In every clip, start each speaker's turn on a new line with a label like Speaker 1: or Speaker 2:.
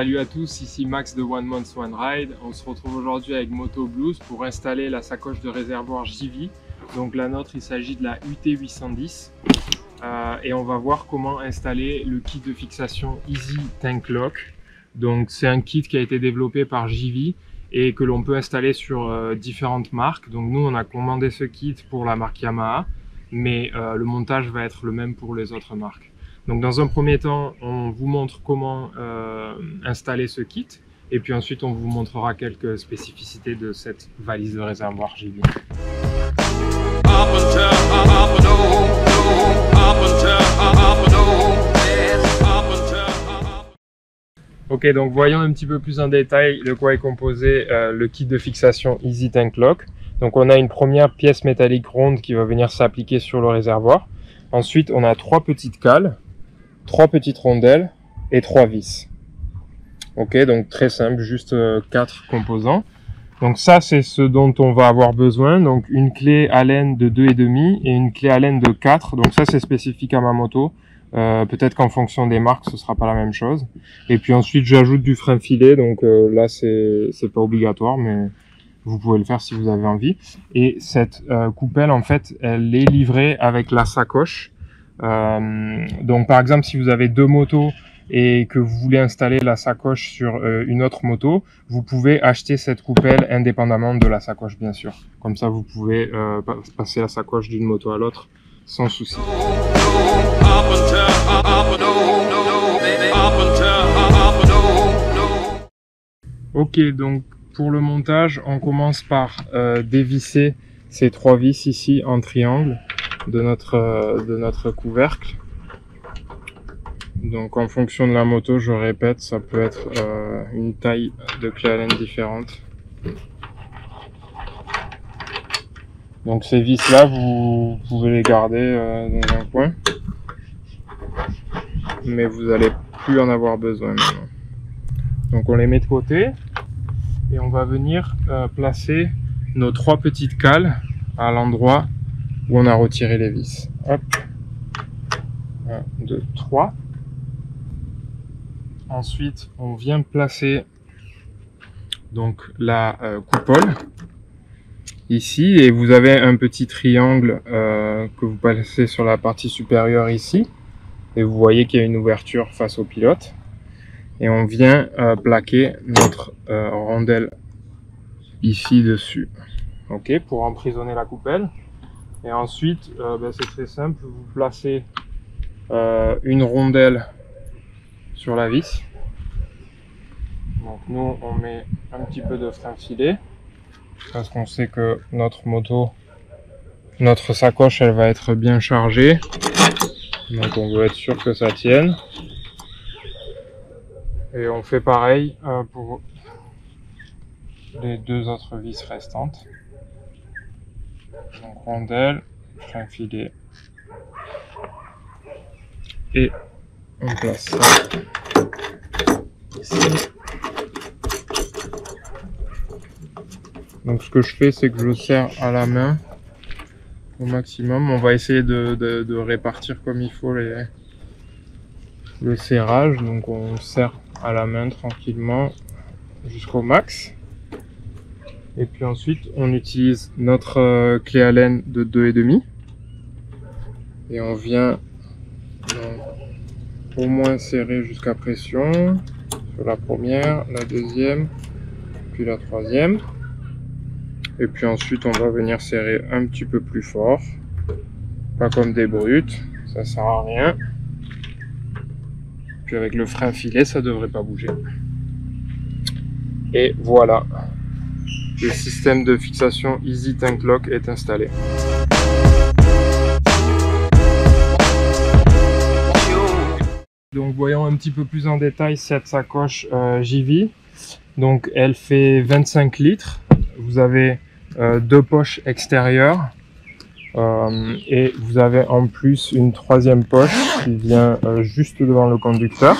Speaker 1: Salut à tous, ici Max de One Month One Ride. On se retrouve aujourd'hui avec Moto Blues pour installer la sacoche de réservoir JV. Donc la nôtre, il s'agit de la UT810 et on va voir comment installer le kit de fixation Easy Tank Lock. Donc c'est un kit qui a été développé par JV et que l'on peut installer sur différentes marques. Donc nous on a commandé ce kit pour la marque Yamaha, mais le montage va être le même pour les autres marques. Donc dans un premier temps, on vous montre comment installer ce kit et puis ensuite on vous montrera quelques spécificités de cette valise de réservoir JV. Ok, donc voyons un petit peu plus en détail de quoi est composé le kit de fixation Easy Tank Lock. Donc on a une première pièce métallique ronde qui va venir s'appliquer sur le réservoir. Ensuite on a 3 petites cales, 3 petites rondelles et 3 vis. Ok, donc très simple, juste 4 composants. Donc ça c'est ce dont on va avoir besoin. Donc une clé Allen de 2,5 et une clé Allen de 4. Donc ça c'est spécifique à ma moto. Peut-être qu'en fonction des marques ce sera pas la même chose. Et puis ensuite j'ajoute du frein filet. Donc là c'est pas obligatoire, mais vous pouvez le faire si vous avez envie. Et cette coupelle en fait elle est livrée avec la sacoche. Donc par exemple si vous avez 2 motos et que vous voulez installer la sacoche sur une autre moto, vous pouvez acheter cette coupelle indépendamment de la sacoche bien sûr. Comme ça vous pouvez passer la sacoche d'une moto à l'autre sans souci. Ok, donc pour le montage on commence par dévisser ces 3 vis ici en triangle de notre couvercle. Donc en fonction de la moto, je répète, ça peut être une taille de clé Allen différente. Donc ces vis là, vous pouvez les garder dans un coin, mais vous n'allez plus en avoir besoin maintenant. Donc on les met de côté et on va venir placer nos 3 petites cales à l'endroit où on a retiré les vis. Hop, 1, 2, 3. Ensuite, on vient placer donc la coupole ici et vous avez un petit triangle que vous placez sur la partie supérieure ici et vous voyez qu'il y a une ouverture face au pilote et on vient plaquer notre rondelle ici dessus. Ok, pour emprisonner la coupelle. Et ensuite, c'est très simple, vous placez une rondelle sur la vis. Donc nous, on met un petit peu de frein filet parce qu'on sait que notre sacoche, elle va être bien chargée. Donc on veut être sûr que ça tienne. Et on fait pareil pour les 2 autres vis restantes. Donc rondelle, frein filet et on place ça ici. Donc ce que je fais c'est que je le serre à la main au maximum. On va essayer de répartir comme il faut le serrage. Donc on serre à la main tranquillement jusqu'au max. Et puis ensuite on utilise notre clé Allen de 2,5 et on vient au moins serrer jusqu'à pression sur la première, la deuxième, puis la troisième. Et puis ensuite on va venir serrer un petit peu plus fort, pas comme des brutes, ça sert à rien. Puis avec le frein filet ça devrait pas bouger. Et voilà. Le système de fixation Easy Tank Lock est installé. Donc voyons un petit peu plus en détail cette sacoche JV. Donc elle fait 25 litres. Vous avez 2 poches extérieures et vous avez en plus une 3e poche qui vient juste devant le conducteur.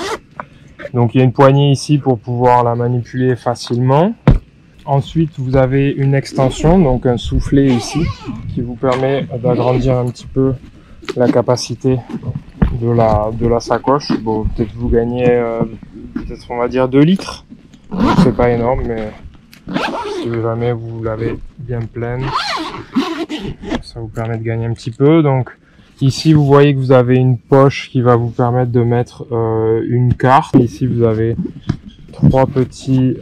Speaker 1: Donc il y a une poignée ici pour pouvoir la manipuler facilement. Ensuite, vous avez une extension, donc un soufflet ici, qui vous permet d'agrandir un petit peu la capacité de la sacoche. Bon, peut-être vous gagnez peut-être on va dire 2 litres. C'est pas énorme, mais si jamais vous l'avez bien pleine, ça vous permet de gagner un petit peu. Donc ici vous voyez que vous avez une poche qui va vous permettre de mettre une carte. Ici vous avez 3 petits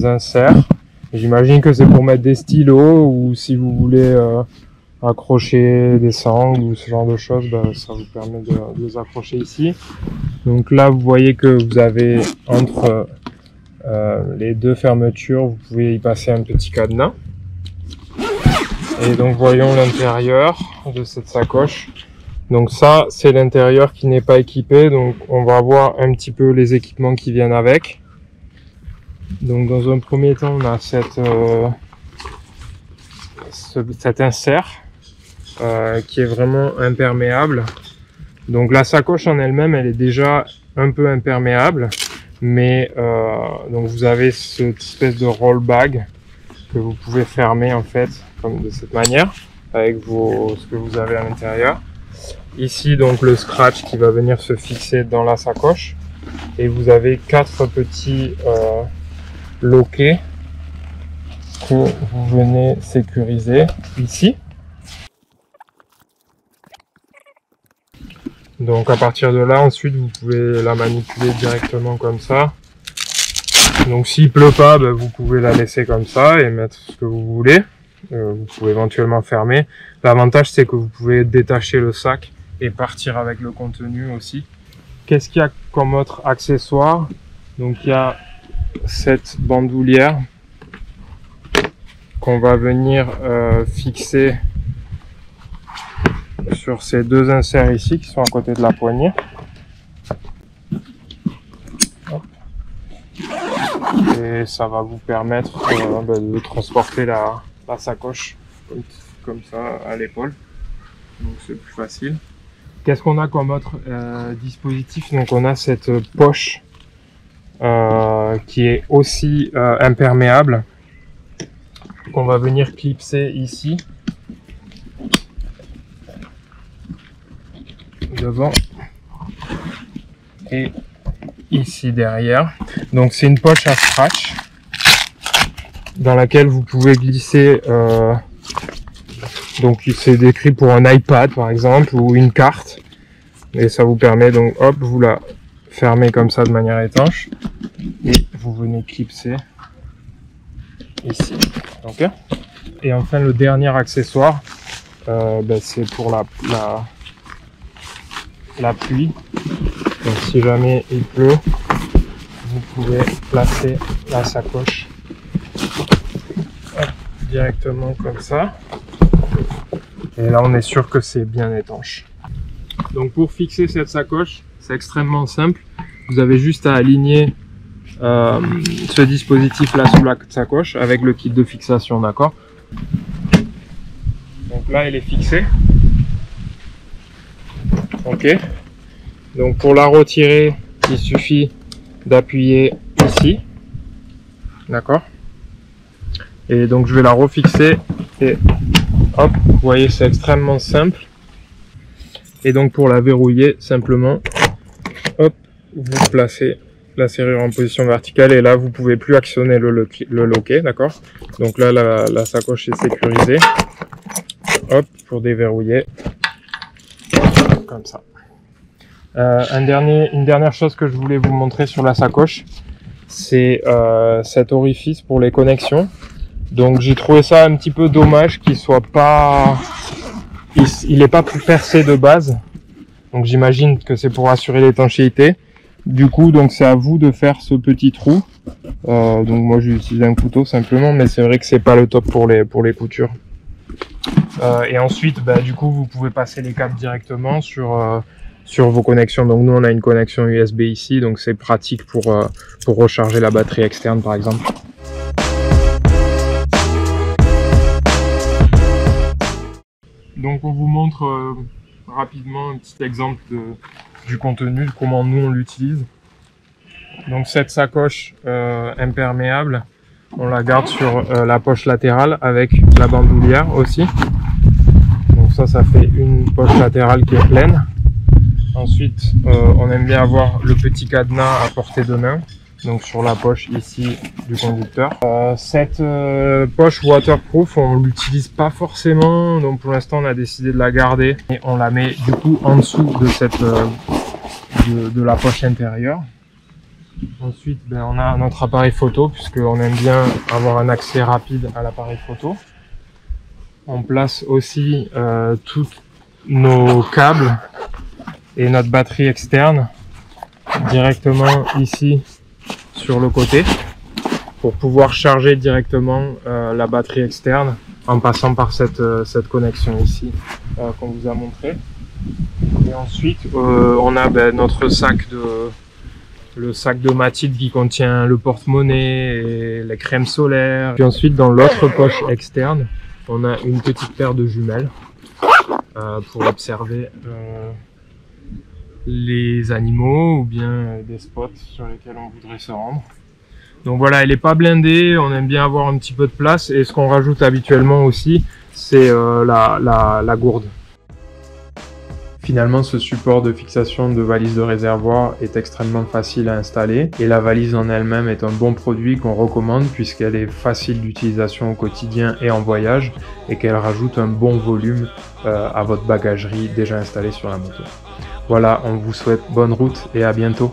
Speaker 1: inserts. J'imagine que c'est pour mettre des stylos, ou si vous voulez accrocher des sangles ou ce genre de choses, bah, ça vous permet de les accrocher ici. Donc là vous voyez que vous avez entre les deux fermetures, vous pouvez y passer un petit cadenas. Et donc voyons l'intérieur de cette sacoche. Donc ça c'est l'intérieur qui n'est pas équipé, donc on va voir un petit peu les équipements qui viennent avec. Donc dans un premier temps on a cet insert qui est vraiment imperméable. Donc la sacoche en elle-même elle est déjà un peu imperméable, mais donc vous avez cette espèce de roll bag que vous pouvez fermer en fait comme de cette manière avec ce que vous avez à l'intérieur. Ici donc le scratch qui va venir se fixer dans la sacoche, et vous avez 4 petits loquets que vous venez sécuriser ici. Donc à partir de là, ensuite vous pouvez la manipuler directement comme ça. Donc s'il pleut pas, ben, vous pouvez la laisser comme ça et mettre ce que vous voulez. Vous pouvez éventuellement fermer. L'avantage c'est que vous pouvez détacher le sac et partir avec le contenu aussi. Qu'est-ce qu'il y a comme autre accessoire? Donc il y a cette bandoulière qu'on va venir fixer sur ces 2 inserts ici qui sont à côté de la poignée. Hop. Et ça va vous permettre de transporter la sacoche comme ça à l'épaule. Donc c'est plus facile. Qu'est-ce qu'on a comme autre dispositif? Donc on a cette poche qui est aussi imperméable, qu'on va venir clipser ici devant et ici derrière. Donc c'est une poche à scratch dans laquelle vous pouvez glisser donc c'est décrit pour un iPad par exemple ou une carte, et ça vous permet donc hop, vous la fermez comme ça de manière étanche et vous venez clipser ici. Okay. Et enfin le dernier accessoire, c'est pour la pluie. Donc si jamais il pleut, vous pouvez placer la sacoche directement comme ça, et là on est sûr que c'est bien étanche. Donc pour fixer cette sacoche, c'est extrêmement simple. Vous avez juste à aligner ce dispositif là sous la sacoche avec le kit de fixation, d'accord? Donc là il est fixé. Ok. Donc pour la retirer, il suffit d'appuyer ici, d'accord? Et donc je vais la refixer et hop, vous voyez c'est extrêmement simple. Et donc pour la verrouiller, simplement hop, vous placez la serrure en position verticale, et là vous pouvez plus actionner le loquet, d'accord? Donc là la sacoche est sécurisée. Hop, pour déverrouiller comme ça. Une dernière chose que je voulais vous montrer sur la sacoche, c'est cet orifice pour les connexions. Donc j'ai trouvé ça un petit peu dommage qu'il soit pas, il est pas percé de base. Donc j'imagine que c'est pour assurer l'étanchéité. Du coup, donc c'est à vous de faire ce petit trou. Donc moi j'ai utilisé un couteau simplement, mais c'est vrai que c'est pas le top pour les coutures. Et ensuite, du coup, vous pouvez passer les câbles directement sur vos connexions. Donc nous, on a une connexion USB ici, donc c'est pratique pour recharger la batterie externe, par exemple. Donc on vous montre rapidement un petit exemple du contenu, comment nous on l'utilise. Donc cette sacoche imperméable, on la garde sur la poche latérale avec la bandoulière aussi. Donc ça fait une poche latérale qui est pleine. Ensuite, on aime bien avoir le petit cadenas à portée de main, donc sur la poche ici du conducteur. Cette poche waterproof, on l'utilise pas forcément, donc pour l'instant on a décidé de la garder et on la met du coup en dessous de cette de la poche intérieure. Ensuite, on a notre appareil photo, puisqu'on aime bien avoir un accès rapide à l'appareil photo. On place aussi tous nos câbles et notre batterie externe directement ici sur le côté pour pouvoir charger directement la batterie externe en passant par cette connexion ici qu'on vous a montré. Et ensuite, on a notre sac le sac de Mathilde qui contient le porte-monnaie et les crèmes solaires. Puis ensuite, dans l'autre poche externe, on a une petite paire de jumelles pour observer les animaux ou bien des spots sur lesquels on voudrait se rendre. Donc voilà, elle n'est pas blindée, on aime bien avoir un petit peu de place, et ce qu'on rajoute habituellement aussi, c'est la gourde. Finalement, ce support de fixation de valise de réservoir est extrêmement facile à installer, et la valise en elle-même est un bon produit qu'on recommande puisqu'elle est facile d'utilisation au quotidien et en voyage, et qu'elle rajoute un bon volume à votre bagagerie déjà installée sur la moto. Voilà, on vous souhaite bonne route et à bientôt.